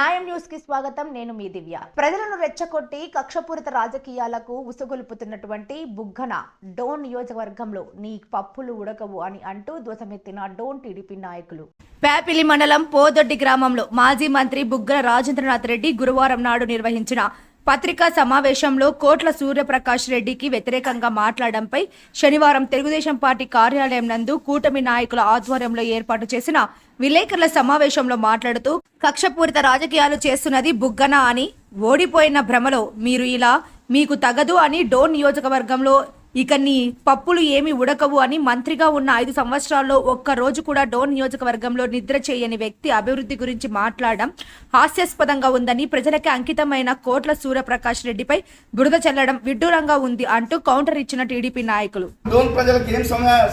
న్యాయం న్యూస్ కి స్వాగతం. నేను మీ దివ్య. ప్రజలను రెచ్చగొట్టి కక్షపూరిత రాజకీయాలకు ఉసుగొలుపుతున్నటువంటి బుగ్గన డోన్ నియోజకవర్గంలో నీ పప్పులు ఉడకవు అని అంటూ ధ్వజమెత్తిన డోన్ టీడీపీ నాయకులు. పేపిలి మండలం పోదొడ్డి గ్రామంలో మాజీ మంత్రి బుగ్గన రాజేంద్రనాథ్ రెడ్డి గురువారం నాడు నిర్వహించిన పత్రికా సమావేశంలో కోట్ల సూర్యప్రకాష్ రెడ్డికి వ్యతిరేకంగా మాట్లాడడంపై శనివారం తెలుగుదేశం పార్టీ కార్యాలయం నందు కూటమి నాయకుల ఆధ్వర్యంలో ఏర్పాటు చేసిన విలేకరుల సమావేశంలో మాట్లాడుతూ కక్షపూరిత రాజకీయాలు చేస్తున్నది బుగ్గన అని, ఓడిపోయిన భ్రమలో మీరు ఇలా మీకు తగదు అని, డోన్ నియోజకవర్గంలో ఇక నీ పప్పులు ఏమి ఉడకవు అని, మంత్రిగా ఉన్న 5 సంవత్సరాల్లో ఒక్క రోజు కూడా డోన్ నియోజకవర్గంలో నిద్ర చేయని వ్యక్తి అభివృద్ధి గురించి మాట్లాడడం హాస్యాస్పదంగా ఉందని, ప్రజలకి అంకితమైన కోట్ల సూర్యప్రకాష్ రెడ్డిపై బురద చల్లడం విడ్డూరంగా ఉంది అంటూ కౌంటర్ ఇచ్చిన టీడీపీ నాయకులు. డోన్ ప్రజలకు ఏం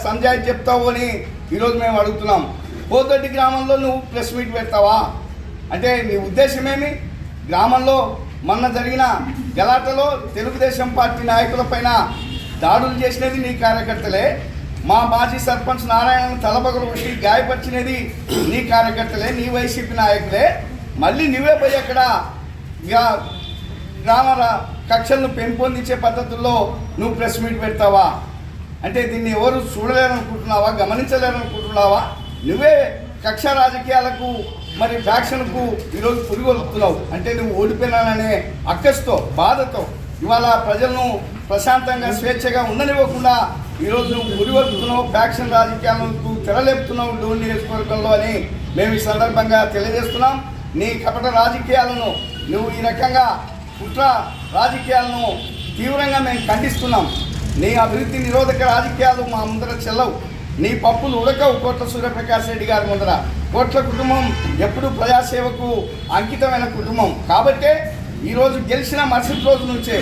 సంజాయి చెప్తావు అని ఈరోజు మేము అడుగుతున్నాం. పోదొడ్డి గ్రామంలో నువ్వు ప్రెస్ మీట్ పెడతావా అంటే నీ ఉద్దేశమేమి? గ్రామంలో మొన్న జరిగిన గలాటలో తెలుగుదేశం పార్టీ నాయకుల పైన దాడులు చేసినది నీ కార్యకర్తలే, మా మాజీ సర్పంచ్ నారాయణను తలపగలు కొట్టి గాయపరిచినది నీ కార్యకర్తలే, నీ వైసీపీ నాయకులే. మళ్ళీ నువ్వే పోయి అక్కడ గ్రామ కక్షలను పెంపొందించే పద్ధతుల్లో నువ్వు ప్రెస్ మీట్ పెడతావా అంటే దీన్ని ఎవరు చూడలేరనుకుంటున్నావా, గమనించలేరనుకుంటున్నావా? నువ్వే కక్ష రాజకీయాలకు మరి ఫ్యాక్షన్కు ఈరోజు పురిగొలుపుతున్నావు. అంటే నువ్వు ఓడిపోయినాననే అక్కస్తో బాధతో ఇవాళ ప్రజలను ప్రశాంతంగా స్వేచ్ఛగా ఉండనివ్వకుండా ఈరోజు నువ్వు ఉరివలుపుతున్నావు, ఫ్యాక్షన్ రాజకీయాలకు తెరలేపుతున్నావు డోన్ నియోజకవర్గంలో అని మేము ఈ సందర్భంగా తెలియజేస్తున్నాం. నీ కపట రాజకీయాలను, నువ్వు ఈ రకంగా కుట్ర రాజకీయాలను తీవ్రంగా మేము ఖండిస్తున్నాం. నీ అభివృద్ధి నిరోధక రాజకీయాలు మా ముందర చెల్లవు. నీ పప్పులు ఉడకవు కోట్ల సూర్యప్రకాష్ రెడ్డి గారి ముందర. కోట్ల కుటుంబం ఎప్పుడు ప్రజాసేవకు అంకితమైన కుటుంబం కాబట్టే ఈరోజు గెలిచిన మరుసటి రోజు నుంచే,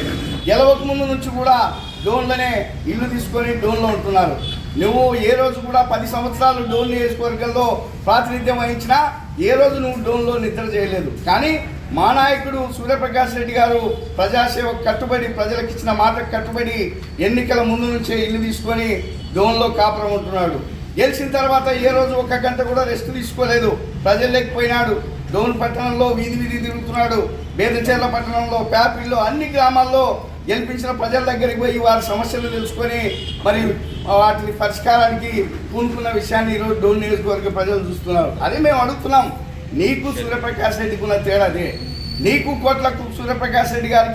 గెలవక ముందు నుంచి కూడా డోన్లోనే ఇల్లు తీసుకొని డోన్లో ఉంటున్నారు. నువ్వు ఏ రోజు కూడా 10 సంవత్సరాలు డోన్ నియోజకవర్గంలో ప్రాతినిధ్యం వహించినా ఏ రోజు నువ్వు డోన్లో నిద్ర చేయలేదు. కానీ మా నాయకుడు సూర్యప్రకాష్ రెడ్డి గారు ప్రజాసేవకు కట్టుబడి, ప్రజలకు ఇచ్చిన మాటకు కట్టుబడి ఎన్నికల ముందు నుంచే ఇల్లు తీసుకొని డోన్లో కాపురం ఉంటున్నాడు. గెలిచిన తర్వాత ఏ రోజు 1 గంట కూడా రెస్ట్ తీసుకోలేదు, ప్రజలు లేకపోయినాడు. డోన్ పట్టణంలో వీధి వీధి తిరుగుతున్నాడు. బేదచెర్ల పట్టణంలో, పేపిల్లో, అన్ని గ్రామాల్లో గెలిపించిన ప్రజల దగ్గరికి పోయి వారి సమస్యలు తెలుసుకొని మరి వాటిని పరిష్కారానికి పూనుకున్న విషయాన్ని ఈరోజు డోన్ నియోజకవర్గ ప్రజలు చూస్తున్నారు. అదే మేము అడుగుతున్నాం. నీకు సూర్యప్రకాష్ రెడ్డికి ఉన్న తేడా అదే. నీకు కోట్ల సూర్యప్రకాష్ రెడ్డి గారికి